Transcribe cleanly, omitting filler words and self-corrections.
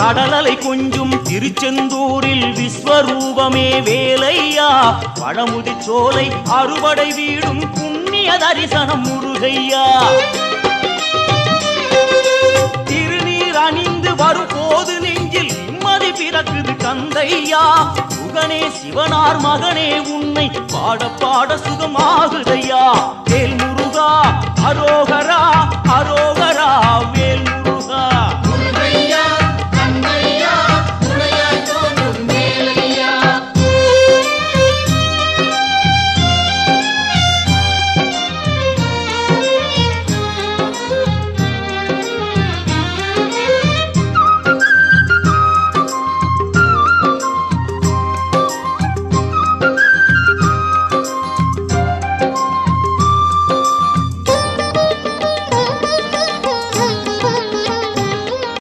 கடலலை கொஞ்சும் திருச்செந்தூரில் விஸ்வரூபமே வேலையா பழமுதி சோலை அறுபடை வீடும் புண்ணிய தரிசனம் முருகையா திருநீர் அணிந்து வரும் போது நெஞ்சில் நிம்மதி பிறக்குது கந்தையா சுகனே சிவனார் மகனே உன்னை பாட பாட சுகமாகுதையா வேல் முருகா அரோகரா அரோகரா வேல் முருகா